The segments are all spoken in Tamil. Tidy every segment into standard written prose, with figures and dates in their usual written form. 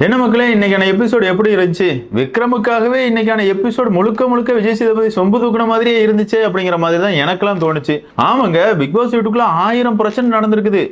என்ன மக்களே, இன்னைக்கான எபிசோடு எப்படி இருந்துச்சு? விக்ரமுக்காகவே இன்னைக்கான எபிசோடு முழுக்க முழுக்க விஜய் சேதுபதி சொம்பு தூக்குன மாதிரியே இருந்துச்சு அப்படிங்கிற மாதிரி தான் எனக்கெல்லாம் தோணுச்சு. ஆமாங்க, பிக் பாஸ் வீட்டுக்குள்ள 1000 பிரச்சனை நடந்திருக்குது.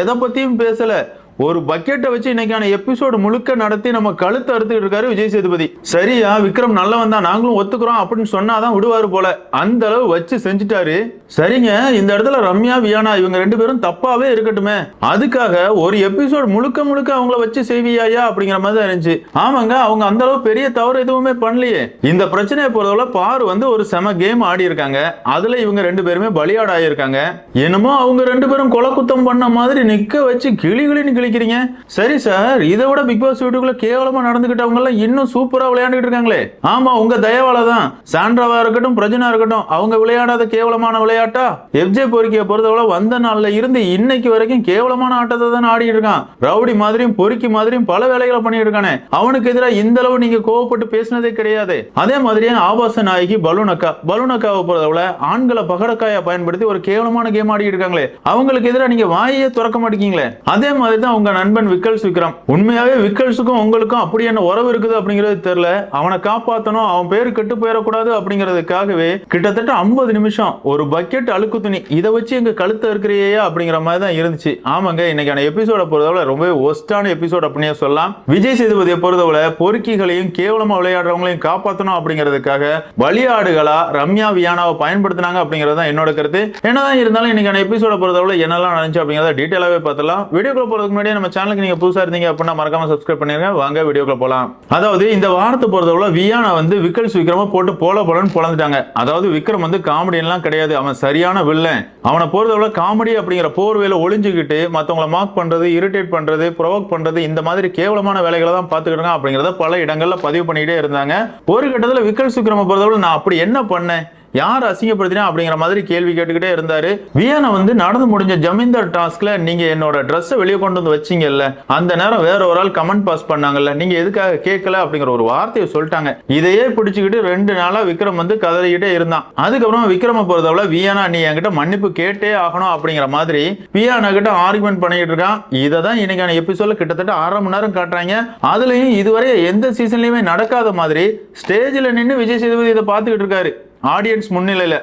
எதை பத்தியும் பேசல. ஒரு பக்கெட்டை வச்சு இன்னைக்கான எபிசோடு முழுக்க நடத்தி நம்ம கழுத்து அறுத்துட்டு இருக்காரு விஜய் சேதுபதி. சரியா, விக்ரம் நல்லவன் தான், நாங்களும் ஒத்துக்கிறோம் அப்படின்னு சொன்னாதான் விடுவாரு போல. அந்த அளவு வச்சு செஞ்சுட்டாரு. சரிங்க, இந்த இடத்துல ரம்யா வியானா இவங்க 2 பேரும் தப்பாவே இருக்கட்டுமே, அதுக்காக ஒரு எபிசோடு முழுக்க முழுக்க அவங்கள வச்சு செய்வியாயா அப்படிங்கிற மாதிரி தான் இருந்துச்சு. ஆமாங்க, அவங்க அந்த அளவு பெரிய தவறு எதுவுமே பண்ணலையே. இந்த பிரச்சனையை பொறுத்தவரை பாரு ஒரு செம கேம் ஆடி இருக்காங்க. அதுல இவங்க 2 பேருமே பலியாடு ஆயிருக்காங்க. என்னமோ அவங்க 2 பேரும் கொலை குத்தம் பண்ண மாதிரி நிக்க வச்சு கிளி கிளின்னு கிழிக்கிறீங்க. சரி சார், இதை விட பிக் பாஸ் வீட்டுக்குள்ள கேவலமா நடந்துகிட்டவங்க எல்லாம் இன்னும் சூப்பரா விளையாண்டுட்டு இருக்காங்களே. ஆமா, உங்க தயவால தான். சாண்ட்ராவா இருக்கட்டும், பிரஜனா இருக்கட்டும், அவங்க விளையாடாத கேவலமான விளையாட்டா? எஃப்ஜே பொறுக்கிய பொறுத்தவரை வந்த நாள்ல இருந்து இன்னைக்கு வரைக்கும் கேவலமான ஆட்டத்தை தான் ஆடிட்டு இருக்கான். ரவுடி மாதிரியும் பொறுக்கி மாதிரியும் பல வேலைகளை பண்ணிட்டு இருக்கானே. அவனுக்கு எதிராக இந்த அளவு நீங்க கோவப்பட்டு பேசினதே கிடையாது. அதே மாதிரியே ஆபாச நாயகி பலூனக்காவை பொறுத்தவரை ஆண்களை பகடக்காயா பயன்படுத்தி ஒரு கேவலமான கேம் ஆடிட்டு இருக்காங்களே. அவங்களுக்கு எதிராக நீங்க வாயே திறக்க மாட்டீங்களே. அதே மாதிரி தான் உங்க நண்பன் விக்கல்ஸ் விக்ரம். உண்மையாவே விக்கல்ஸுக்கும் உங்களுக்கும் அப்படி என்ன உறவு இருக்குது அப்படிங்கிறது தெரியல. அவனை காப்பாற்றணும், அவன் பேரு கெட்டு போயிடக்கூடாது அப்படிங்கிறதுக்காகவே கிட்டத்தட்ட 50 நிமிஷம் ஒரு பக்கெட் அழுக்கு துணி இதை வச்சு எங்க கழுத்தை இருக்கிறியா அப்படிங்கிற மாதிரி தான் இருந்துச்சு. ஆமாங்க, இன்னைக்கான எபிசோட பொறுத்தவரை ரொம்பவே ஒஸ்டான எபிசோட் அப்படின்னே சொல்லலாம். விஜய் சேதுபதியை பொறுத்தவரை பொறுக்கிகளையும் கேவலமா விளையாடுறவங்களையும் காப்பாற்றணும் அப்படிங்கிறதுக்காக பலியாடுகளா ரம்யா வியானாவை பயன்படுத்தினாங்க அப்படிங்கிறது தான் என்னோட கருத்து. என்னதான் இருந்தாலும் இன்னைக்கான எபிசோட பொறுத்தவரை என்னெல்லாம் நடந்துச்சு அப்படிங்கிறத டீட்டெயிலாவே பார்த்துலாம். வீடியோக்குள்ள போறதுக்கு முன்னாடி நம்ம சேனலுக்கு நீங்க புதுசா இருந்தீங்க அப்படின்னா மறக்காம சப்ஸ்கிரைப் பண்ணிருங்க. வாங்க வீடியோக்குள்ள போலாம். அதாவது இந்த வாரத்தை பொறுத்தவரை வியானா விக்கல்ஸ் விக்ரம போட்டு போலன்னு பொழந்துட்டாங்க. அதாவது விக்ரம் காமெடி எல்லாம் கிடையாது, அவன் சரியான வில்லன். அவனை பொறுத்தவரை காமெடி அப்படிங்கிற போர்வையில ஒளிஞ்சுக்கிட்டு மத்தவங்களை மார்க் பண்றது, இரிட்டேட் பண்றது, ப்ரொவோக் பண்றது, இந்த மாதிரி கேவலமான வேலைகளை தான் பார்த்துக்கிட்டு அப்படிங்கறத பல இடங்கள்ல பதிவு பண்ணிட்டே இருந்தாங்க. ஒரு கட்டத்துல விக்கல்ஸ் விக்ரம பொறுத்தவரை நான் அப்படி என்ன பண்ணேன், யார் அசிங்கப்படுத்தினா அப்படிங்கிற மாதிரி கேள்வி கேட்டுக்கிட்டே இருந்தாரு. வியானா நடந்து முடிஞ்ச ஜமீன்தார் டாஸ்க்ல நீங்க என்னோட ட்ரெஸ்ஸை வெளியே கொண்டு வந்து வச்சீங்கல்ல, அந்த நேரம் வேற ஒரு ஆள் கமெண்ட் பாஸ் பண்ணாங்கல்ல, நீங்க எதுக்காக கேட்கல அப்படிங்கிற ஒரு வார்த்தையை சொல்லிட்டாங்க. இதையே பிடிச்சுக்கிட்டு 2 நாளா விக்ரம் கதறிக்கிட்டே இருந்தான். அதுக்கப்புறம் விக்ரம பொறுத்தவரை வியானா நீ என்கிட்ட மன்னிப்பு கேட்டே ஆகணும் அப்படிங்கிற மாதிரி வியானா கிட்ட ஆர்குமெண்ட் பண்ணிட்டு இருக்கான். இதை தான் இன்னைக்கான எபிசோட்ல கிட்டத்தட்ட 1/2 மணி நேரம் காட்டுறாங்க. அதுலயும் இதுவரை எந்த சீசன்லயுமே நடக்காத மாதிரி ஸ்டேஜ்ல நின்று விஜய் சேதுபதி இதை பார்த்துக்கிட்டு இருக்காரு ஆடியன்ஸ் முன்னிலையில.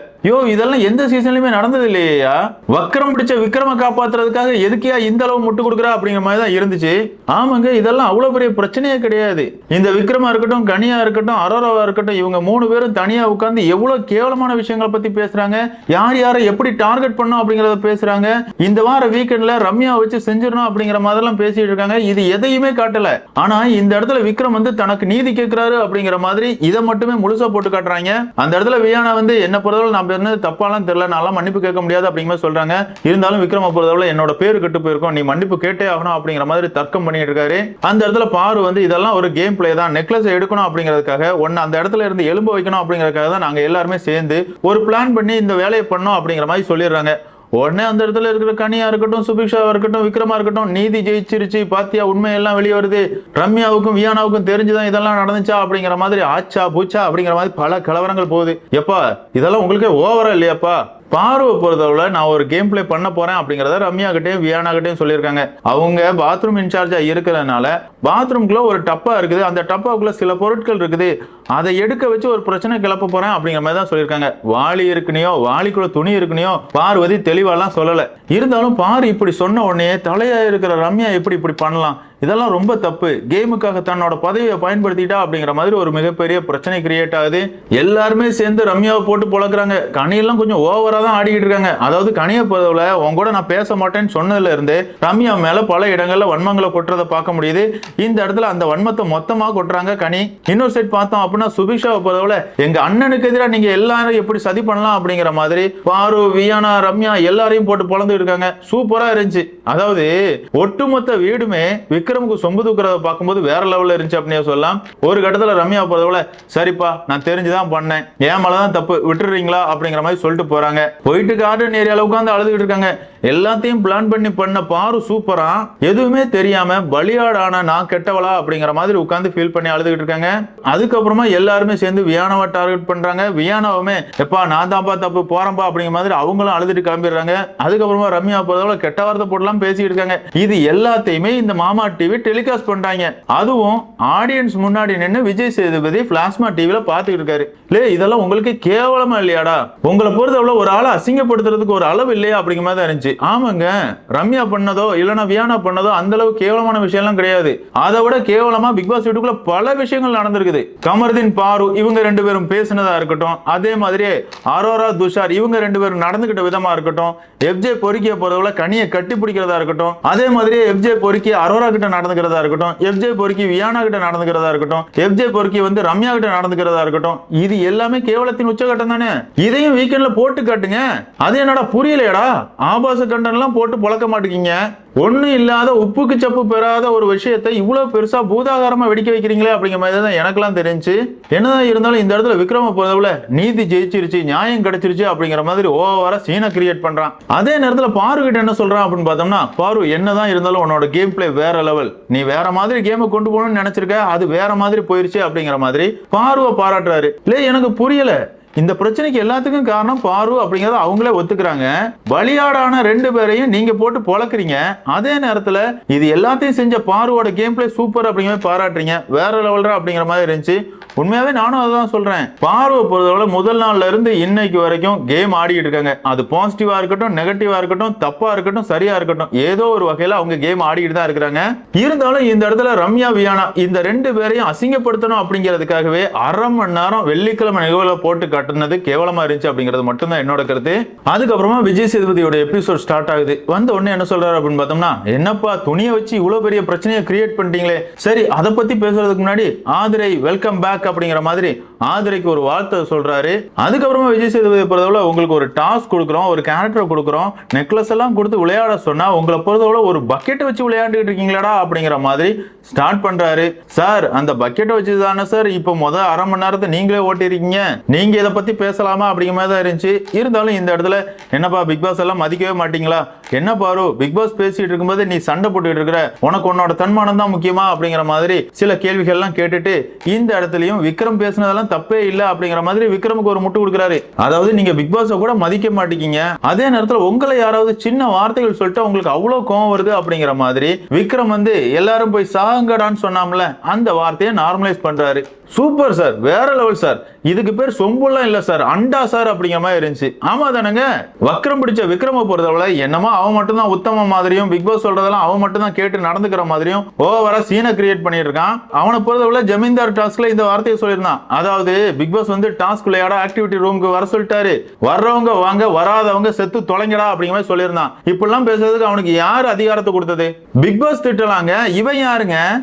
இதெல்லாம் எந்த சீசன்லயுமே நடந்தது இல்லையா? வக்கரம் பிடிச்ச விக்ரம காப்பாத்துறதுக்காக எதுக்கியா இந்த அளவு முட்டு கொடுக்குறா அப்படிங்கிற மாதிரி தான் இருந்துச்சு. ஆமாங்க, இதெல்லாம் அவ்வளவு பெரிய பிரச்சனையே கிடையாது. இந்த விக்ரமா இருக்கட்டும், கனியா இருக்கட்டும், அரோராவா இருக்கட்டும், இவங்க 3 பேரும் தனியா உட்கார்ந்து எவ்வளவு கேவலமான விஷயங்களை பத்தி பேசுறாங்க, யார் யாரை எப்படி டார்கெட் பண்ணும் அப்படிங்கறத பேசுறாங்க. இந்த வார வீக்கெண்ட்ல ரம்யா வச்சு செஞ்சிடணும் அப்படிங்கிற மாதிரிலாம் பேசிட்டு இருக்காங்க. இது எதையுமே காட்டல. ஆனா இந்த இடத்துல விக்ரம் தனக்கு நீதி கேட்கிறாரு அப்படிங்கிற மாதிரி இதை மட்டுமே முழுசா போட்டு காட்டுறாங்க. அந்த இடத்துல வியானா என்ன பொறுத்தவரை நான் தப்பாலாம் தெரியல, நான் மன்னிப்பு கேட்க முடியாது அப்படிங்கிற சொல்றாங்க. இருந்தாலும் விக்ரம பொறுத்தவரை என்னோட பேரு கெட்டு போயிருக்கும், நீ மன்னிப்பு கேட்டே ஆகணும் அப்படிங்கிற மாதிரி தர்க்கம் பண்ணிட்டு இருக்காரு. அந்த இடத்துல பாரு இதெல்லாம் ஒரு கேம் பிளே தான், நெக்லஸ் எடுக்கணும் அப்படிங்கிறதுக்காக ஒன்னு அந்த இடத்துல இருந்து எலும்பு வைக்கணும் அப்படிங்கிறதுக்காக தான் நாங்க எல்லாருமே சேர்ந்து ஒரு பிளான் பண்ணி இந்த வேலையை பண்ணோம் அப்படிங்கிற மாதிரி சொல்லிடுறாங்க. உடனே அந்த இடத்துல இருக்கிற கனியா இருக்கட்டும், சுபிக்ஷாவா இருக்கட்டும், விக்ரமா இருக்கட்டும், நீதி ஜெயிச்சிருச்சு பாத்தியா, உண்மை எல்லாம் வெளியே வருது, ரம்யாவுக்கும் வியானாவுக்கும் தெரிஞ்சுதான் இதெல்லாம் நடந்துச்சா அப்படிங்கிற மாதிரி ஆச்சா பூச்சா அப்படிங்கிற மாதிரி பல கலவரங்கள் போகுது. எப்பா இதெல்லாம் உங்களுக்கு ஓவரா இல்லையாப்பா? பார்வை பொறுத்தவரை நான் ஒரு கேம் பிளே பண்ண போறேன் அப்படிங்கறத ரம்யா கிட்டையும் வியானா கிட்டையும் சொல்லியிருக்காங்க. அவங்க பாத்ரூம் இன்சார்ஜா இருக்கிறதுனால பாத்ரூம்குள்ள ஒரு டப்பா இருக்குது, அந்த டப்பாக்குள்ள சில பொருட்கள் இருக்குது, அதை எடுக்க வச்சு ஒரு பிரச்சனை கிளப்ப போறேன் அப்படிங்கிற மாதிரி தான் சொல்லியிருக்காங்க. வாளி இருக்குனியோ, வாளிக்குள்ள துணி இருக்குனியோ பார்வதி தெளிவாலாம் சொல்லல. இருந்தாலும் பாரு இப்படி சொன்ன உடனே தலையா இருக்கிற ரம்யா இப்படி பண்ணலாம், இதெல்லாம் ரொம்ப தப்பு, கேமுக்காக தன்னோட பதவியை பயன்படுத்திட்டா அப்படிங்கிற மாதிரி ஒரு மிகப்பெரிய பிரச்சனை கிரியேட் ஆகுது. எல்லாருமே சேர்ந்து ரம்யாவை போட்டு பொழக்கிறாங்க. கனியெல்லாம் கொஞ்சம் ஓவரா தான் ஆடிக்கிட்டு இருக்காங்க. அதாவது கனியை பொறுத்தவரை உங்க கூட நான் பேச மாட்டேன்னு சொன்னதுல இருந்து ரம்யா மேல பல இடங்கள்ல வன்மங்களை கொட்டுறதை பார்க்க முடியுது. இந்த இடத்துல அந்த வன்மத்தை மொத்தமா கொட்டுறாங்க கனி. இன்னொரு சைட் பார்த்தோம் அப்படின்னா சுபிக்ஷாவை பொறுத்தவரை எங்க அண்ணனுக்கு எதிராக நீங்க எல்லாரும் எப்படி சதி பண்ணலாம் அப்படிங்கிற மாதிரி பாரு, வியானா, ரம்யா எல்லாரையும் போட்டு பொழந்து இருக்காங்க. சூப்பரா இருந்துச்சு. அதாவது ஒட்டுமொத்த வீடுமே விக்ரமுக்கு சொம்பு தூக்குறத பார்க்கும்போது வேற லெவல்ல இருந்துச்சு அப்படின்னே சொல்லலாம். ஒரு கட்டத்துல ரம்யா பொறுத்தவரை சரிப்பா நான் தெரிஞ்சுதான் பண்ணேன், என் மேலதான் தப்பு, விட்டுறீங்களா அப்படிங்கிற மாதிரி சொல்லிட்டு போறாங்க. போயிட்டு கார்டன் ஏரியால உட்காந்து அழுதுகிட்டு இருக்காங்க. எல்லாத்தையும் பிளான் பண்ணி பண்ண பாரு சூப்பரா, எதுவுமே தெரியாம பலியாடான நான் கெட்டவளா அப்படிங்கிற மாதிரி உட்கார்ந்து ஃபீல் பண்ணி அழுதுகிட்டு இருக்காங்க. அதுக்கப்புறமா எல்லாருமே சேர்ந்து வியானாவை டார்கெட் பண்றாங்க. வியானாவுமே எப்பா நான் தான்ப்பா தப்பு போறேன்பா அப்படிங்கிற மாதிரி அவங்களும் அழுதுட்டு கிளம்பிடுறாங்க. அதுக்கப்புறமா ரம்யா போறதோட கெட்ட வார்த்தை போடலாம் பேசிட்டு இருக்காங்க. இது எல்லாத்தையுமே இந்த மாமா டிவி டெலிகாஸ்ட் பண்றாங்க. அதுவும் ஆடியன்ஸ் முன்னாடி நின்று விஜய் சேதுபதி பிளாஸ்மா டிவில பாத்துக்கிட்டு இருக்காரு. இதெல்லாம் உங்களுக்கு கேவலமா இல்லையாடா? உங்களை பொறுத்தவரை ஒரு ஆளை அசிங்கப்படுத்துறதுக்கு ஒரு அளவு இல்லையா அப்படிங்கிற மாதிரி இருந்துச்சு. ஆமாங்க, ரம்யா பண்ணதோ இல்லைன்னா வியானா பண்ணதோ அந்த அளவு கேவலமான விஷயம் எல்லாம் கிடையாது. அதை விட கேவலமா பிக் பாஸ் வீட்டுக்குள்ள பல விஷயங்கள் நடந்திருக்குது. கமர்தீன் பாரு இவங்க ரெண்டு பேரும் பேசினதா இருக்கட்டும், அதே மாதிரி அரோரா துஷார் இவங்க ரெண்டு பேரும் நடந்துகிட்ட விதமா இருக்கட்டும், எஃப்ஜே பொறுக்கிய போறதுல கனியை கட்டி பிடிக்கிறதா இருக்கட்டும், அதே மாதிரி எஃப்ஜே பொறுக்கி அரோரா கிட்ட நடந்துக்கிறதா இருக்கட்டும், எஃப்ஜே பொறுக்கி வியானா கிட்ட நடந்துக்கிறதா இருக்கட்டும், எஃப்ஜே பொறுக்கி வந்து ரம்யா கிட்ட நடந்துக்கிறதா இருக்கட்டும், இது எல்லாமே கேவலத்தின் உச்சகட்டம் தானே. இதையும் வீக்கெண்ட்ல போட்டு காட்டுங்க. அது என்னடா புரியலையடா? ஆபாச கண்டன் எல்லாம் போட்டு பழக்க மாட்டேங்க. ஒன்னும் இல்லாத உப்புக்கு சப்பு பெறாத ஒரு விஷயத்தை இவ்வளவு பெருசா பூதாகாரமா வெடிக்க வைக்கிறீங்களே அப்படிங்கிற மாதிரி தான் எனக்கெல்லாம் தெரிஞ்சு. என்னதான் இருந்தாலும் இந்த இடத்துல விக்ரம பொறுத்தவரை நீதி ஜெயிச்சிருச்சு, நியாயம் கிடைச்சிருச்சு அப்படிங்கிற மாதிரி ஓவரா சீனை கிரியேட் பண்றான். அதே நேரத்தில் பாரு கிட்ட என்ன சொல்றான் அப்படின்னு பார்த்தோம்னா, பாரு என்னதான் இருந்தாலும் உன்னோட கேம் பிளே வேற லெவல், நீ வேற மாதிரி கேமை கொண்டு போகணும்னு நினைச்சிருக்க, அது வேற மாதிரி போயிருச்சு அப்படிங்கிற மாதிரி பாருவை பாராட்டுறாரு. எனக்கு புரியல. இந்த பிரச்சனைக்கு எல்லாத்துக்கும் காரணம் பாரு அப்படிங்கறத அவங்களே ஒத்துக்கிறாங்க. பலியாடான ரெண்டு பேரையும் நீங்க போட்டு பொழக்கிறீங்க. அதே நேரத்துல இது எல்லாத்தையும் செஞ்ச பாருவோட கேம் பிளே சூப்பர் அப்படிங்கிற பாராட்டுறீங்க. வேற லெவல்ரா அப்படிங்கிற மாதிரி இருந்துச்சு. உண்மையாவே நானும் அதான் சொல்றேன். பார்வை பொறுத்தவரை முதல் நாள்ல இருந்து இன்னைக்கு வரைக்கும் கேம் ஆடிட்டு இருக்காங்க. அது பாசிட்டிவா இருக்கட்டும், நெகட்டிவா இருக்கட்டும், தப்பா இருக்கட்டும், சரியா இருக்கட்டும், ஏதோ ஒரு வகையில அவங்க கேம் ஆடிட்டு தான் இருக்கிறாங்க. இருந்தாலும் இந்த இடத்துல ரம்யா வியானா இந்த ரெண்டு பேரையும் அசிங்கப்படுத்தணும் அப்படிங்கிறதுக்காகவே அரை மணி நேரம் வெள்ளிக்கிழமை நிகழ்வுல போட்டு காட்டுனது கேவலமா இருந்துச்சு அப்படிங்கிறது மட்டும்தான் என்னோட கருத்து. அதுக்கப்புறமா விஜய் சேதுபதியோட எபிசோட் ஸ்டார்ட் ஆகுது. வந்த உடனே என்ன சொல்றாரு அப்படின்னு பார்த்தோம்னா, என்னப்பா துணியை வச்சு இவ்வளவு பெரிய பிரச்சனையை கிரியேட் பண்ணிட்டீங்களே, சரி அதை பத்தி பேசுறதுக்கு முன்னாடி ஆதிரை வெல்கம் பேக் அப்படிங்கிற மாதிரி ஆதிரைக்கு ஒரு வார்த்தை சொல்றாரு. அதுக்கப்புறமா விஜய் சேதுபதி பொறுத்தவரை உங்களுக்கு ஒரு டாஸ்க் கொடுக்குறோம், ஒரு கேரக்டர் கொடுக்குறோம், நெக்லஸ் எல்லாம் கொடுத்து விளையாட சொன்னா உங்களை பொறுத்தவரை ஒரு பக்கெட்டை வச்சு விளையாண்டுட்டு இருக்கீங்களாடா அப்படிங்கிற மாதிரி ஸ்டார்ட் பண்றாரு. சார் அந்த பக்கெட்டை வச்சு தானே சார் இப்போ முதல் அரை மணி நேரத்தை நீங்களே ஓட்டிருக்கீங்க, நீங்க இதை பத்தி பேசலாமா அப்படிங்கிற மாதிரி தான் இருந்துச்சு. இருந்தாலும் இந்த இடத்துல என்னப்பா பிக் பாஸ் எல்லாம் மதிக்கவே மாட்டீங்களா, என்ன பாரு பிக் பாஸ் பேசிட்டு இருக்கும்போது நீ சண்டை போட்டுட்டு இருக்கிற, உனக்கு உன்னோட தன்மானம் தான் முக்கியமா அப்படிங்கிற மாதிரி சில கேள்விகள் எல்லாம் கேட்டுட்டு இந்த இடத்துலயும் விக்ரம் பேசினதெல்லாம் தப்பே இல்ல அப்படிங்கிற மாதிரி விக்ரமுக்கு ஒரு முட்டு கொடுக்குறாரு. அதாவது நீங்க பிக் பாஸை கூட மதிக்க மாட்டீங்க, அதே நேரத்தில் உங்களை யாராவது சின்ன வார்த்தைகள் சொல்லிட்டு உங்களுக்கு அவ்வளவு கோவம் வருது அப்படிங்கிற மாதிரி விக்ரம் வந்து எல்லாரும் போய் சாங்கடான்னு சொன்னாமல அந்த வார்த்தையை நார்மலைஸ் பண்றாரு. சூப்பர் சார், வேற லெவல் சார், இதுக்கு பேர் சொம்புலாம் இல்ல சார், அண்டா சார் அப்படிங்கிற மாதிரி இருந்துச்சு. ஆமா தானங்க, வக்ரம் பிடிச்ச விக்ரம பொறுத்தவரை என்னமோ அவன் மட்டும் தான் உத்தம மாதிரியும் பிக் பாஸ் சொல்றதெல்லாம் அவன் மட்டும் தான் கேட்டு நடந்துக்கிற மாதிரியும் ஓவரா சீனை கிரியேட் பண்ணிட்டு இருக்கான். அவனை பொறுத்தவரை ஜமீன்தார் டாஸ்க்ல இந்த வார்த்தையை சொல்லியிருந்தான். அதாவது பிக் பாஸ் வந்து டாஸ்க் விளையாட ஆக்டிவிட்டி ரூமுக்கு வர சொல்லிட்டாரு, வர்றவங்க வாங்க, வராதவங்க செத்து தொலைங்கடா அப்படிங்கிற மாதிரி சொல்லியிருந்தான். இப்படிலாம் பேசுறதுக்கு அவனுக்கு யார் அதிகாரத்தை கொடுத்தது? பிக் பாஸ் திட்டலாங்க. இவன் யாருங்க?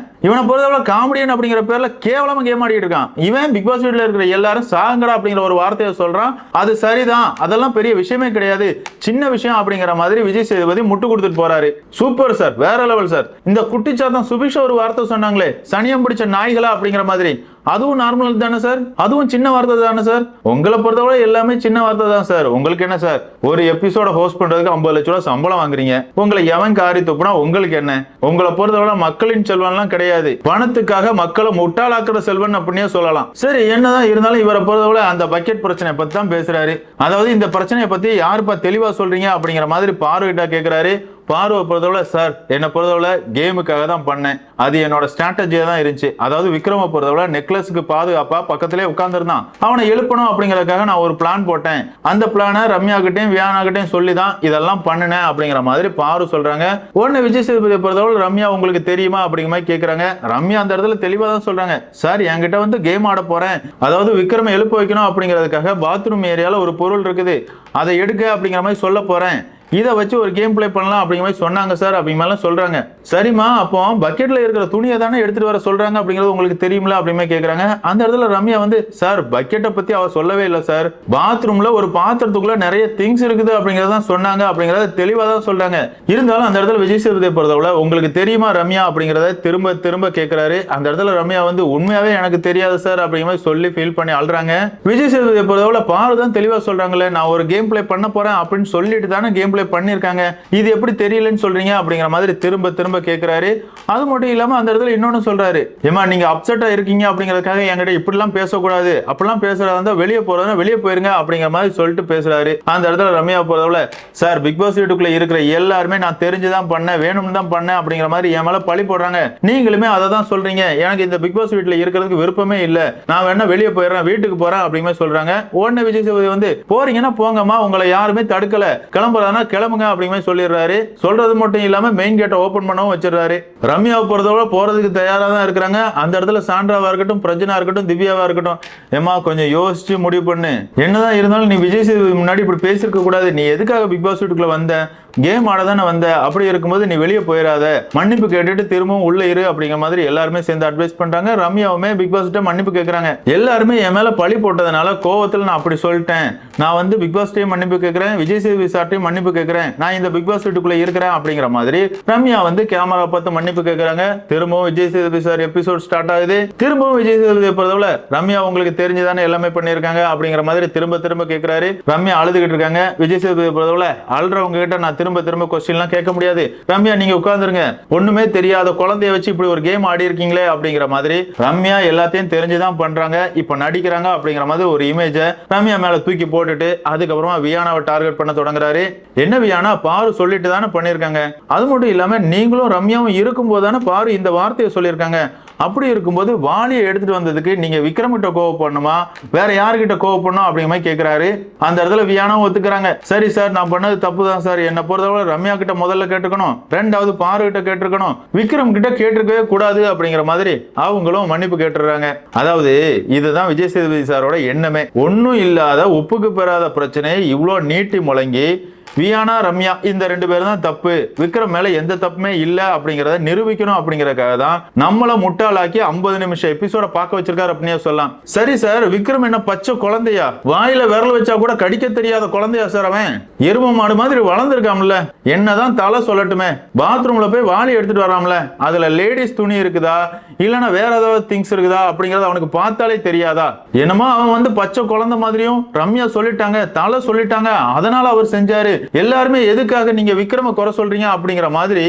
இவனை பொறுத்தவரை காமெடியன் அப்படிங்கிற பேர்ல கேவலமா கேம் ஆடிட்டு இருக்கான். இவன் பிக் பாஸ் வீட்ல இருக்கிற எல்லாரும் சாங்கடா அப்படிங்கிற ஒரு வார்த்தையை சொல்றான். அது சரிதான், அதெல்லாம் பெரிய விஷயமே கிடையாது, சின்ன விஷயம் அப்படிங்கிற மாதிரி விஜய் சேதுபதி முட்டு கொடுத்துட்டு போறாரு. சூப்பர் சார், வேற லெவல் சார். இந்த குட்டிச்சாத்தான் சுபிக்ஷா ஒரு வார்த்தை சொன்னாங்களே, சனியம் பிடிச்ச நாய்களா அப்படிங்கிற மாதிரி, அதுவும் நார்மல் தானே சார், அதுவும் சின்ன வார்த்தை தானே சார். உங்களை பொறுத்தவரை எல்லாமே சின்ன வார்த்தை தான் சார். உங்களுக்கு என்ன சார், ஒரு எபிசோட ஹோஸ்ட் பண்றதுக்கு 50 லட்சம் ரூபாய் சம்பளம் வாங்குறீங்க, உங்களை எவன் காரி துப்புனா உங்களுக்கு என்ன? உங்களை பொறுத்தவரை மக்களின் செல்வன்லாம் கிடையாது, பணத்துக்காக மக்களை முட்டாளாக்குற செல்வன் அப்படின்னே சொல்லலாம். சரி, என்னதான் இருந்தாலும் இவரை பொறுத்தவரை அந்த பக்கெட் பிரச்சனை பத்தி தான் பேசுறாரு. அதாவது இந்த பிரச்சனையை பத்தி யாருப்பா தெளிவா சொல்றீங்க அப்படிங்கிற மாதிரி பார்வையிட்டா கேட்கிறாரு. பார்வை பொறுத்தவரை சார் என்னை பொறுத்தவரை கேமுக்காக தான் பண்ணேன், அது என்னோட ஸ்ட்ராட்டஜியா தான் இருந்துச்சு. அதாவது விக்ரம பொறுத்தவரை நெக்லஸுக்கு பாதுகாப்பா பக்கத்திலே உட்கார்ந்துருந்தான், அவனை எழுப்பணும் அப்படிங்கறதுக்காக நான் ஒரு பிளான் போட்டேன். அந்த பிளானை ரம்யா கிட்டையும் வியானா கிட்டையும் சொல்லி தான் இதெல்லாம் பண்ணினேன் அப்படிங்கிற மாதிரி பாரு சொல்றாங்க. உடனே விஜய் சேதுபதியை பொறுத்தவரை ரம்யா உங்களுக்கு தெரியுமா அப்படிங்கிற மாதிரி கேட்கறாங்க. ரம்யா அந்த இடத்துல தெளிவா தான் சொல்றாங்க, சார் என்கிட்ட வந்து கேம் ஆட போறேன், அதாவது விக்ரம எழுப்ப வைக்கணும் அப்படிங்கிறதுக்காக பாத்ரூம் ஏரியால ஒரு பொருள் இருக்குது, அதை எடுக்க அப்படிங்கிற மாதிரி சொல்ல போறேன், இதை வச்சு ஒரு கேம் பிளே பண்ணலாம் அப்படிங்கிற மாதிரி சொன்னாங்க சார் அப்படிங்கிற சொல்றாங்க. சரிமா, அப்போ பக்கெட்ல இருக்கிற துணியை தானே எடுத்துட்டு வர சொல்றாங்க அப்படிங்கிறது உங்களுக்கு தெரியுமில அப்படிமே கேட்கறாங்க. அந்த இடத்துல ரம்யா வந்து சார் பக்கெட்டை பத்தி அவ சொல்லவே இல்லை சார், பாத்ரூம்ல ஒரு பாத்திரத்துக்குள்ள நிறைய திங்ஸ் இருக்குது அப்படிங்கறத சொன்னாங்க அப்படிங்கறத தெளிவா தான் சொல்றாங்க. இருந்தாலும் அந்த இடத்துல விஜய் சேதுபதியை பொறுத்தவரை உங்களுக்கு தெரியுமா ரம்யா அப்படிங்கறத திரும்ப திரும்ப கேட்கிறாரு. அந்த இடத்துல ரம்யா வந்து உண்மையாவே எனக்கு தெரியாது சார் அப்படிங்கிற மாதிரி சொல்லி ஃபீல் பண்ணி அழுறாங்க. விஜய் சேதுபதியை பொறுத்தவரை பாரு தான் தெளிவா சொல்றாங்களே, நான் ஒரு கேம் பிளே பண்ண போறேன் அப்படின்னு சொல்லிட்டு தானே கேம் பிளே பண்ணிருக்காங்க, இது எப்படி தெரியலன்னு சொல்றீங்க அப்படிங்கிற மாதிரி திரும்ப திரும்ப கேட்கிறாரு. அது மட்டும் இல்லாம அந்த இடத்துல இன்னொன்னு சொல்றாரு, ஏமா நீங்க அப்செட்டா இருக்கீங்க அப்படிங்கறதுக்காக என்கிட்ட இப்படிலாம் பேசக்கூடாது, அப்படிலாம் பேசுறதா இருந்தா வெளியே போறதா வெளியே போயிருங்க அப்படிங்கிற மாதிரி சொல்லிட்டு பேசுறாரு. அந்த இடத்துல ரம்யா போறதுல, சார் பிக் பாஸ் வீட்டுக்குள்ள இருக்கிற எல்லாருமே நான் தெரிஞ்சுதான் பண்ணேன், வேணும்னு தான் பண்ணேன் அப்படிங்கிற மாதிரி என் மேல பழி போடுறாங்க, நீங்களுமே அதை தான் சொல்றீங்க, எனக்கு இந்த பிக் பாஸ் வீட்டுல இருக்கிறதுக்கு விருப்பமே இல்ல, நான் வேணா வெளியே போயிடுறேன், வீட்டுக்கு போறேன் அப்படிங்கிற சொல்றாங்க. உடனே விஜய் சேதுபதி வந்து, போறீங்கன்னா போங்கம்மா, உங்களை யாருமே தடுக்கல, கிளம்புறதுனா கிளம்புங்க அப்படிங்கிற சொல்லிடுறாரு. சொல்றது மட்டும் இல்லாம மெயின் கேட்டை ஓபன் பண்ணவும் வச்சிடறாரு. ரம்யாவை பொறுத்தவரை போறதுக்கு தயாரா தான் இருக்கிறாங்க. அந்த இடத்துல சாண்ட்ராவா இருக்கட்டும், பிரஜனா இருக்கட்டும், திவ்யாவா இருக்கட்டும், ஏமா கொஞ்சம் யோசிச்சு முடிவு பண்ணு, என்னதான் இருந்தாலும் நீ விஜய் சேதுபதி முன்னாடி இப்படி பேசிருக்க கூடாது, நீ எதுக்காக பிக் பாஸ் வீட்டுக்குள்ள வந்த, கேம் ஆட தானே வந்த, அப்படி இருக்கும்போது நீ வெளியே போயிடாத, மன்னிப்பு கேட்டுட்டு திரும்பவும் உள்ள இரு அப்படிங்கிற மாதிரி எல்லாருமே சேர்ந்து அட்வைஸ் பண்றாங்க. ரம்யாவுமே பிக் பாஸ் கிட்ட மன்னிப்பு கேட்கறாங்க. எல்லாருமே என் மேல பழி போட்டதுனால கோவத்தில் நான் அப்படி சொல்லிட்டேன், நான் வந்து பிக் பாஸ் டைம் மன்னிப்பு கேட்கிறேன், விஜய் சேதுபதி சார்ட்டையும் மன்னிப்பு கேட்கிறேன், நான் இந்த பிக் பாஸ் வீட்டுக்குள்ள இருக்கிறேன் அப்படிங்கிற மாதிரி ரம்யா வந்து கேமரா பார்த்து மன்னிப்பு கேட்கறாங்க. திரும்பவும் Vijay Sethupathi sir episode start ஆகுது. திரும்பவும் விஜய் சேதுபதி பொறுத்தவரை, ரம்யா உங்களுக்கு தெரிஞ்சுதானே எல்லாமே பண்ணிருக்காங்க அப்படிங்கிற மாதிரி திரும்ப திரும்ப கேட்கிறாரு. ரம்யா அழுதுகிட்டு இருக்காங்க. விஜய் சேதுபதி பொறுத்தவரை, அழுறவங்க கிட்ட நான் திரும்ப திரும்ப கொஸ்டின்லாம் கேட்க முடியாது, ரம்யா நீங்க உட்கார்ந்துருங்க, ஒண்ணுமே தெரியாத குழந்தைய வச்சு இப்படி ஒரு கேம் ஆடி இருக்கீங்களே அப்படிங்கிற மாதிரி ரம்யா எல்லாத்தையும் தெரிஞ்சுதான் பண்றாங்க, இப்ப நடிக்கிறாங்க அப்படிங்கிற மாதிரி ஒரு இமேஜ ரம்யா மேல தூக்கி போட்டுட்டு அதுக்கப்புறமா வியானாவை டார்கெட் பண்ண தொடங்குறாரு. என்ன வியானா, பாரு சொல்லிட்டு தானே பண்ணிருக்காங்க, அது மட்டும் இல்லாம நீங்களும் ரம்யாவும் இருக்கும் போதானே பாரு இந்த வார்த்தையை சொல்லியிருக்காங்க, அப்படி இருக்கும்போது வாலியை எடுத்துட்டு வந்ததுக்கு நீங்க விக்ரம் கிட்ட கோவப்படணுமா, வேற யாருக்கிட்ட கோவப்படணும் அப்படிங்கிற மாதிரி கேட்கிறாரு. அந்த இடத்துல வியானாவும் ஒத்துக்கிறாங்க. சரி சார், நான் பண்ணது தப்பு தான் சார், என்ன பொறுத்தவரை ரம்யா கிட்ட முதல்ல கேட்டுக்கணும், ரெண்டாவது பாரு கிட்ட கேட்டிருக்கணும், விக்ரம் கிட்ட கேட்டிருக்கவே கூடாது அப்படிங்கிற மாதிரி அவங்களும் மன்னிப்பு கேட்டுறாங்க. அதாவது இதுதான் விஜய் சேதுபதி சாரோட எண்ணமே. ஒன்னும் இல்லாத உப்புக்கு பெறாத பிரச்சனையை இவ்வளவு நீட்டி முழங்கி வியானா ரம்யா இந்த ரெண்டு பேரும் தான் தப்பு, விக்ரம் மேல எந்த தப்புமே இல்ல அப்படிங்கறத நிரூபிக்கணும் அப்படிங்கறதுக்காக தான் நம்மள முட்டாளாக்கி 50 நிமிஷம் எபிசோட பார்க்க வச்சிருக்காரு அப்படின்னு சொல்லலாம். சரி சார், விக்ரம் என்ன பச்சை குழந்தையா, வாயில விரல் வச்சா கூட கடிக்க தெரியாத குழந்தையா சார், அவன் எரும மாடு மாதிரி வளர்ந்துருக்காம்ல, என்னதான் தலை சொல்லட்டுமே, பாத்ரூம்ல போய் வாளி எடுத்துட்டு வராமல, அதுல லேடிஸ் துணி இருக்குதா இல்லனா வேற ஏதாவது திங்ஸ் இருக்குதா அப்படிங்கறது அவனுக்கு பார்த்தாலே தெரியாதா, என்னமோ அவன் வந்து பச்சை குழந்தை மாதிரியும் ரம்யா சொல்லிட்டாங்க, தலை சொல்லிட்டாங்க, அதனால அவர் செஞ்சாரு, எல்லாருமே எதுக்காக நீங்க விக்ரம குறை சொல்றீங்க அப்படிங்கிற மாதிரி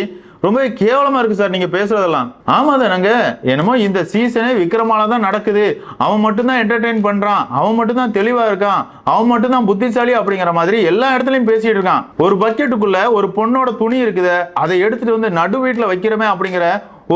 ரொம்ப கேவலமா இருக்கு சார் நீங்க பேசுறதெல்லாம். ஆமா தானங்க, என்னமோ இந்த சீசனே விக்ரமால தான் நடக்குது, அவன் மட்டும் தான் என்டர்டெயின் பண்றான், அவன் மட்டும் தான் தெளிவா இருக்கான், அவன் மட்டும் தான் புத்திசாலி அப்படிங்கிற மாதிரி எல்லா இடத்துலயும் பேசிட்டு இருக்கான். ஒரு பக்கெட்டுக்குள்ள ஒரு பொண்ணோட துணி இருக்குது, அதை எடுத்துட்டு வந்து நடு வீட்டுல வைக்கிறமே அப்படிங்கிற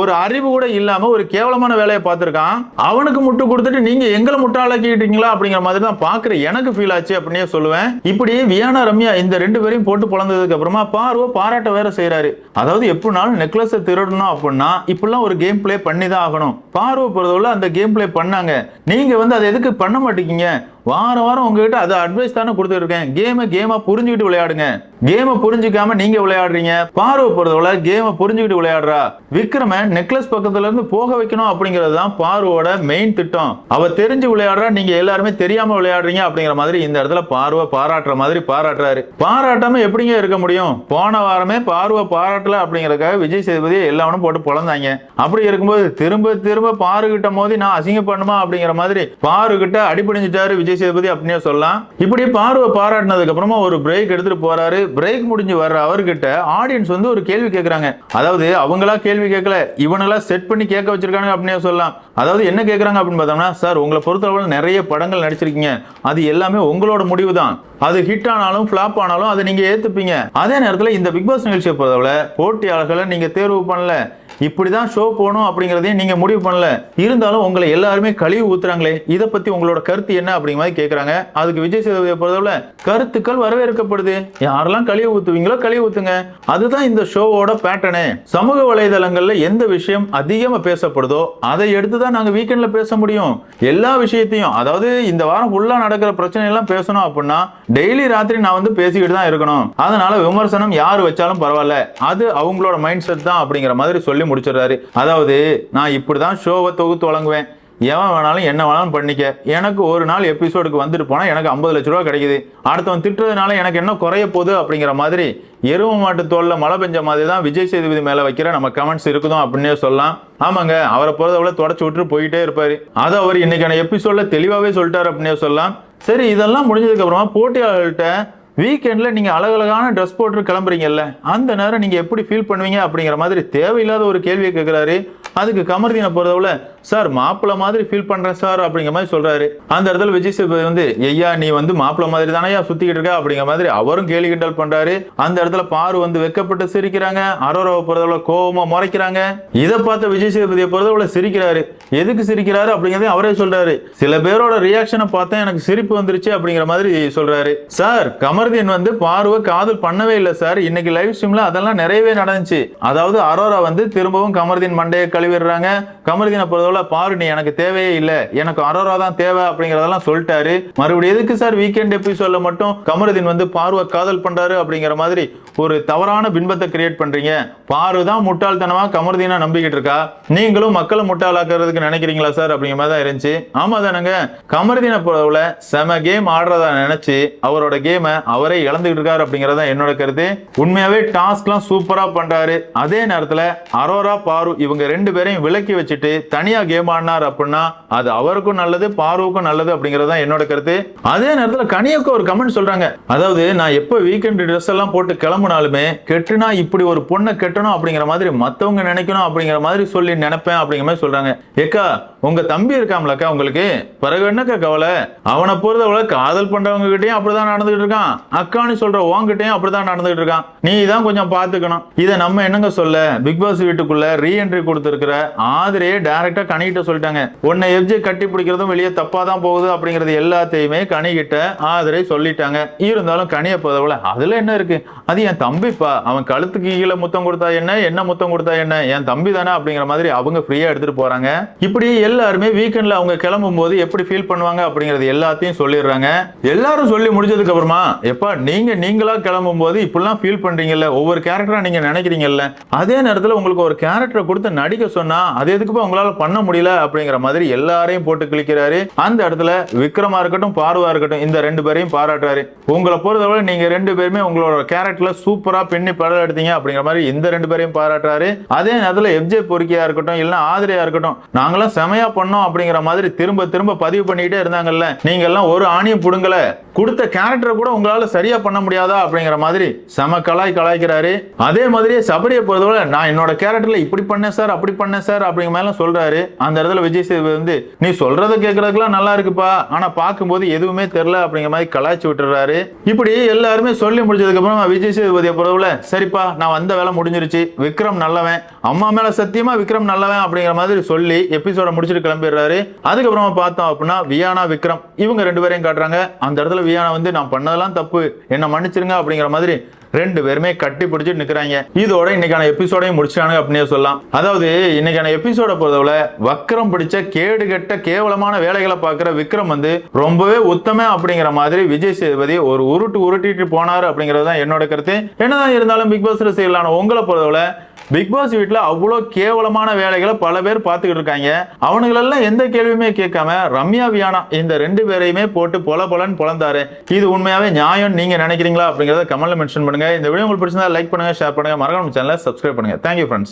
ஒரு அறிவு கூட இல்லாம ஒரு கேவலமான வேலையை பார்த்திருக்கான். அவனுக்கு முட்டு கொடுத்துட்டு நீங்க எங்களை முட்டாளாக்கிட்டீங்களா அப்படிங்கிற மாதிரி தான் பாக்குற எனக்கு ஃபீல் ஆச்சு அப்படின்னே சொல்லுவேன். இப்படி வியானா ரம்யா இந்த ரெண்டு பேரையும் போட்டு பொழந்ததுக்கு அப்புறமா பார்வ பாராட்ட வேற செய்யறாரு. அதாவது எப்படினாலும் நெக்லஸ் திருடணும் அப்படின்னா இப்பெல்லாம் ஒரு கேம் பிளே பண்ணி தான் ஆகணும். பார்வ பொறுத்தவரை அந்த கேம் பிளே பண்ணாங்க, நீங்க வந்து அதை எதுக்கு பண்ண மாட்டேங்க, வாரம் வாரம் உங்ககிட்ட அதை அட்வைஸ் தானே கொடுத்துட்டு இருக்கேன், கேமா புரிஞ்சுக்கிட்டு விளையாடுங்க, கேமை புரிஞ்சுக்காம நீங்க விளையாடுறீங்க. பார்வை பொறுத்தவரை கேமை புரிஞ்சுக்கிட்டு விளையாடுறா, விக்ரம நெக்லஸ் பக்கத்துல இருந்து போக வைக்கணும் அப்படிங்கிறது தான் பார்வோட மெயின் திட்டம். அவ தெரிஞ்சு விளையாடுறா, நீங்க எல்லாருமே தெரியாம விளையாடுறீங்க அப்படிங்கிற மாதிரி இந்த இடத்துல பார்வை பாராட்டுற மாதிரி பாராட்டுறாரு. பாராட்டாம எப்படிங்க இருக்க முடியும், போன வாரமே பார்வை பாராட்டல அப்படிங்கறதுக்காக விஜய் சேதுபதி எல்லாரும் போட்டு பொழந்தாங்க. அப்படி இருக்கும்போது திரும்ப திரும்ப பாரு கிட்ட மோதி நான் அசிங்க பண்ணுமா அப்படிங்கிற மாதிரி பாரு கிட்ட அடிபடிஞ்சிட்டாரு விஜய் சேதுபதி அப்படின்னே சொல்லலாம். இப்படி பார்வை பாராட்டினதுக்கு அப்புறமா ஒரு பிரேக் எடுத்துட்டு போறாரு. பிரேக் முடிஞ்சு வர்ற அவர்கிட்ட ஆடியன்ஸ் வந்து ஒரு கேள்வி கேட்கறாங்க. அதாவது அவங்களா கேள்வி கேட்கல, இவனெல்லாம் செட் பண்ணி கேட்க வச்சிருக்காங்க அப்படின்னே சொல்லலாம். அதாவது என்ன கேட்கறாங்க அப்படின்னு பார்த்தோம்னா, சார் உங்களை பொறுத்தவரை நிறைய படங்கள் நடிச்சிருக்கீங்க, அது எல்லாமே உங்களோட முடிவு தான், அது ஹிட் ஆனாலும் ஃபிளாப் ஆனாலும் அதை நீங்க ஏத்துப்பீங்க. அதே நேரத்தில் இந்த பிக் பாஸ் நிகழ்ச்சியை பொறுத்தவரை போட்டியாளர்களை நீங்க தேர்வு பண்ணல, இப்படிதான் ஷோ போகணும் அப்படிங்கறதையும் நீங்க முடிவு பண்ணல, இருந்தாலும் உங்களை எல்லாருமே கழிவு ஊத்துறாங்களே, இதை பத்தி உங்களோட கருத்து என்ன அப்படிங்கிற மாதிரி கேட்கறாங்க. அதுக்கு விஜய் சேதுபதியை பொறுத்தவரை கருத்துக்கள் வரவேற்கப்படுது, யாரெல்லாம் கழிவு ஊத்துவீங்களோ கழிவு ஊத்துங்க, அதுதான் இந்த ஷோவோட பேட்டர்னே. சமூக வலைதளங்கள்ல எந்த விஷயம் அதிகமா பேசப்படுதோ அதை எடுத்துதான் நாங்க வீக்கெண்ட்ல பேச முடியும். எல்லா விஷயத்தையும், அதாவது இந்த வாரம் ஃபுல்லா நடக்கிற பிரச்சனை எல்லாம் பேசணும் அப்படின்னா டெய்லி ராத்திரி நான் வந்து பேசிக்கிட்டு தான் இருக்கணும், அதனால விமர்சனம் யாரு வச்சாலும் பரவாயில்ல, அது அவங்களோட மைண்ட் செட் தான் அப்படிங்கிற மாதிரி சொல்லி முடிச்சிடுறாரு. அதாவது நான் இப்படிதான் ஷோவை தொகுத்து வழங்குவேன், எவன் வேணாலும் என்ன வேணாலும் பண்ணிக்க, எனக்கு ஒரு நாள் எபிசோடுக்கு வந்துட்டு போனா எனக்கு 50 லட்ச ரூபா கிடைக்குது, அடுத்தவன் திட்டுறதுனால எனக்கு என்ன குறைய போகுது அப்படிங்கிற மாதிரி எருவ மாட்டு தோல்ல மழை பெஞ்ச மாதிரி தான் விஜய் சேதுபதி மேல வைக்கிற நம்ம கமெண்ட்ஸ் இருக்குதும் அப்படின்னே சொல்லலாம். ஆமாங்க, அவரை பொறுத்தவரை தொடச்சு விட்டு போயிட்டே இருப்பாரு, அது அவர் இன்னைக்கான எபிசோட்ல தெளிவாவே சொல்லிட்டாரு அப்படின்னே சொல்லலாம். சரி, இதெல்லாம் முடிஞ்சதுக்கு அப்புறமா போட்டியாளர்கிட்ட வீக்கெண்ட்ல நீங்க அழகழகான ட்ரெஸ் போட்டு கிளம்புறீங்கல்ல, அந்த நேரம் நீங்க எப்படி ஃபீல் பண்ணுவீங்க அப்படிங்கிற மாதிரி தேவையில்லாத ஒரு கேள்வியை கேட்கிறாரு. அதுக்கு கமர்தீனை பொறுத்தவரை சார் மாப்பிள்ள மாதிரி ஃபீல் பண்றேன் சார் அப்படிங்கிற மாதிரி சொல்றாரு. அந்த இடத்துல விஜய் சேதுபதி வந்து ஐயா நீ வந்து மாப்பிள்ள மாதிரி தானே சுத்திக்கிட்டு இருக்க அப்படிங்கிற மாதிரி அவரும் கேலி கிண்டல் பண்றாரு. அந்த இடத்துல பாரு வந்து வெக்கப்பட்டு சிரிக்கிறாங்க. அரோராவை பொறுத்தவரை கோவமா முறைக்கிறாங்க. இதை பார்த்த விஜய் சேதுபதியை பொறுத்தவரை சிரிக்கிறாரு. எதுக்கு சிரிக்கிறாரு அப்படிங்கறத அவரே சொல்றாரு. சில பேரோட ரியாக்ஷனை பார்த்தா எனக்கு சிரிப்பு வந்துருச்சு அப்படிங்கிற மாதிரி சொல்றாரு. சார் கமர்தீன் வந்து பார்வை காதல் பண்ணவே இல்லை சார். இன்னைக்கு லைவ் ஸ்ட்ரீம்ல அதெல்லாம் நிறையவே நடந்துச்சு. அதாவது அரோரா வந்து திரும்பவும் கமர்தீன் மண்டையை கழுவிடுறாங்க. கமர்தீனை பொறுத்தவரை பாரு நீ எனக்கு தேவையே இல்லை, எனக்கு அரோரா தான் தேவை அப்படிங்கறதெல்லாம் சொல்லிட்டாரு. மறுபடியும் எதுக்கு சார் வீக்கெண்ட் எபிசோட்ல மட்டும் கமர்தீன் வந்து பார்வை காதல் பண்றாரு அப்படிங்கிற மாதிரி ஒரு தவறான பின்பத்தை கிரியேட் பண்றீங்க. பாரு தான் முட்டாள்தனமா கமர்தீனா நம்பிக்கிட்டு இருக்கா, நீங்களும் மக்களை முட்டாளாக்குறதுக்கு நினைக்கிறீங்களா சார் அப்படிங்கிற மாதிரி தான் இருந்துச்சு. ஆமா தானங்க, கமர்தீனை பொறுத்தவரை செம கேம் ஆடுறதா நினைச்சு அவரோட கேமை அவரே இழந்துகிட்டு இருக்காரு அப்படிங்கறத என்னோட கருத்து. உண்மையாவே டாஸ்க்லாம் சூப்பரா பண்றாரு. அதே நேரத்துல அரோரா பாரு இவங்க ரெண்டு பேரையும் விலக்கி வச்சுட்டு தனியா கேம் ஆடினார் அப்படின்னா அது அவருக்கும் நல்லது பாருவுக்கும் நல்லது அப்படிங்கறத என்னோட கருத்து. அதே நேரத்துல கனியாக்கு ஒரு கமெண்ட் சொல்றாங்க. அதாவது நான் எப்ப வீக்கெண்ட் ட்ரெஸ் எல்லாம் போட்டு கிளம்புனாலுமே கெட்டுனா இப்படி ஒரு பொண்ணை கெட்டணும் அப்படிங்கிற மாதிரி மத்தவங்க நினைக்கணும் அப்படிங்கிற மாதிரி சொல்லி நினைப்பேன் அப்படிங்கிற மாதிரி சொல்றாங்க. ஏக்கா உங்க தம்பி இருக்காமலக்கா உங்களுக்கு பிறகு என்னக்கா கவலை? அவனை பொறுத்தவரை காதல் பண்றவங்க கிட்டயும் அப்படிதான் நடந்துகிட்டு இருக்கான். அக்கான்னு சொல்ற உங்ககிட்டயும் அப்படிதான் நடந்துகிட்டு இருக்கான். நீ தான் கொஞ்சம் பாத்துக்கணும். இதை நம்ம என்னங்க சொல்ல, பிக் பாஸ் வீட்டுக்குள்ள ரீஎன்ட்ரி கொடுத்திருக்கிற ஆதிரையே டைரக்டா கனிகிட்ட சொல்லிட்டாங்க. உன்னை எஃப்ஜே கட்டி பிடிக்கிறதும் வெளியே தப்பா தான் போகுது அப்படிங்கிறது எல்லாத்தையுமே கனிகிட்ட ஆதிரை சொல்லிட்டாங்க. இருந்தாலும் கனியை போதவள அதுல என்ன இருக்கு, அது என் தம்பிப்பா, அவன் கழுத்துக்கு கீழே முத்தம் கொடுத்தா என்ன முத்தம் கொடுத்தா என்ன, என் தம்பி தானே அப்படிங்கிற மாதிரி அவங்க ஃப்ரீயா எடுத்துட்டு போறாங்க. இப்படி எல்லாருமே வீக்கெண்ட்ல அவங்க கிளம்பும் போது எப்படி ஃபீல் பண்ணுவாங்க அப்படிங்கிறது எல்லாத்தையும் சொல்லிடுறாங்க. எல்லாரும் சொல்லி முடிஞ்சதுக்கு அப்புறமா எப்பா நீங்களா கிளம்பும் போது இப்படிலாம் ஃபீல் பண்றீங்கல்ல, ஒவ்வொரு கேரக்டரா நீங்க நினைக்கிறீங்கல்ல, அதே நேரத்தில் உங்களுக்கு ஒரு கேரக்டரை கொடுத்து நடிக்க சொன்னா அது எதுக்குப்பா உங்களால பண்ண முடியல அப்படிங்கிற மாதிரி எல்லாரையும் போட்டு கிளிக்கிறாரு. அந்த இடத்துல விக்ரமா இருக்கட்டும் பார்வா இருக்கட்டும் இந்த ரெண்டு பேரையும் பாராட்டுறாரு. உங்களை பொறுத்தவரை நீங்க ரெண்டு பேருமே உங்களோட கேரக்டர்ல சூப்பரா பின்னி படம் எடுத்தீங்க அப்படிங்கிற மாதிரி இந்த ரெண்டு பேரையும் பாராட்டுறாரு. அதே நேரத்தில் எஃப்ஜே பொறுக்கியா இருக்கட்டும் இல்ல ஆதிரையா இருக்கட்டும் நாங்களாம் செமையா பண்ணோம் அப்படிங்கிற மாதிரி திரும்ப பதிவு பண்ணிக்கிட்டே இருந்தாங்கல்ல, நீங்க எல்லாம் ஒரு ஆணியும் புடுங்கல, கொடுத்த கேரக்டரை கூட உங்களால சரியா பண்ண முடியாதா அப்படிங்கிற மாதிரி செம கலாய்க்கிறாரு. அதே மாதிரி சபரியை பொறுத்தவரை நான் என்னோட கேரக்டர்ல இப்படி பண்ணேன் சார் அப்படி பண்ணேன் சார் அப்படிங்கிற மாதிரி சொல்றாரு. அந்த இடத்துல விஜய் சேதுபதி வந்து நீ சொல்றதை கேட்கறதுக்குலாம் நல்லா இருக்குப்பா, ஆனா பார்க்கும்போது எதுவுமே தெரியல அப்படிங்கிற மாதிரி கலாய்ச்சி விட்டுறாரு. இப்படி எல்லாருமே சொல்லி முடிச்சதுக்கு அப்புறம் விஜய் சேதுபதியை பொறுத்தவரை சரிப்பா நான் வந்த வேலை முடிஞ்சிருச்சு, விக்ரம் நல்லவன், அம்மா மேல சத்தியமா விக்ரம் நல்லவன் அப்படிங்கிற மாதிரி சொல்லி எபிசோட முடிச்சுட்டு கிளம்பிடுறாரு. அதுக்கப்புறமா பார்த்தோம் அப்படின்னா வியானா விக்ரம் இவங்க ரெண்டு பேரையும் காட்டுறாங்க. அந்த இடத்துல வியானா வந்து நான் பண்ணதெல்லாம் தப்பு என்ன மன்னிச்சிருங்க அப்படிங்கிற மாதிரி ரெண்டு பேருமே கட்டி பிடிச்சிட்டு நிக்கிறாங்க. இதோட இன்னைக்கான எபிசோடையும் முடிச்சாங்க அப்படின்னு சொல்லலாம். அதாவது இன்னைக்கான எபிசோட பொறுத்தவரை வக்ரம் பிடிச்ச கேடு கெட்ட கேவலமான வேலைகளை பார்க்கிற விக்ரம் வந்து ரொம்பவே உத்தம அப்படிங்கிற மாதிரி விஜய் சேதுபதி ஒரு உருட்டிட்டு போனாரு அப்படிங்கிறது தான் என்னோட கருத்து. என்னதான் இருந்தாலும் பிக் பாஸ் செய்யலான உங்களை பொறுத்தவரை பிக் பாஸ் வீட்டுல அவ்வளவு கேவலமான வேலைகளை பல பேர் பார்த்துக்கிட்டு இருக்காங்க. அவனுங்களெல்லாம் எந்த கேள்வியுமே கேட்காம ரம்யா வியானா இந்த ரெண்டு பேரையுமே போட்டு பொலன்னு பொலந்தாரு. இது உண்மையாவே நியாயம் நீங்க நினைக்கிறீங்களா அப்படிங்கறத கமெண்ட்ல மென்ஷன் பண்ணுங்க. இந்த வீடியோ உங்களுக்கு பிடிச்சிருந்தா லைக் பண்ணுங்க, ஷேர் பண்ணுங்க, மறக்காம சேனலை சப்ஸ்கிரைப் பண்ணுங்க. Thank you friends.